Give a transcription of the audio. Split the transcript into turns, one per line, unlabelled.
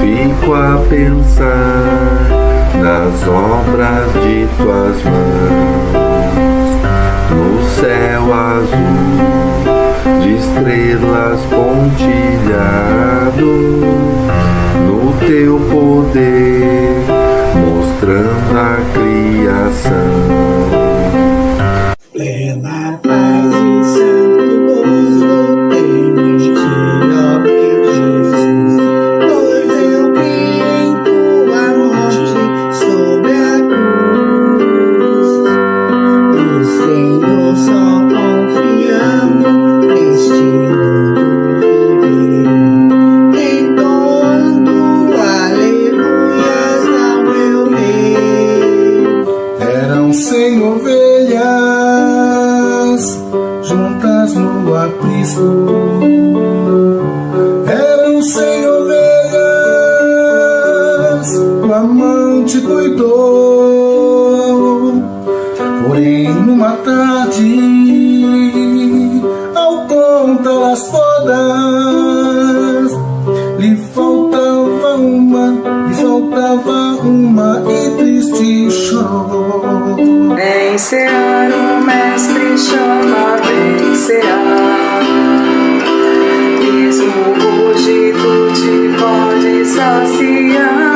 fico a pensar nas obras de tuas mãos, no céu azul de estrelas pontilhado, no teu poder mostrando a criação.
Plena paz e santo gozo tenho em ti, ó meu Jesus, pois eu criei em tua morte sobre a cruz. No Senhor só confiando, neste mundo viverei, entoando aleluias ao meu Rei.
Eram 100 ovelhas juntas no aprisco. Eram 100 ovelhas, o amante cuidou. Porém, numa tarde, ao contá-las todas, lhe faltava uma e triste chorou.
Vem cear, o mestre chama, vem cear. Mesmo hoje tu te podes saciar.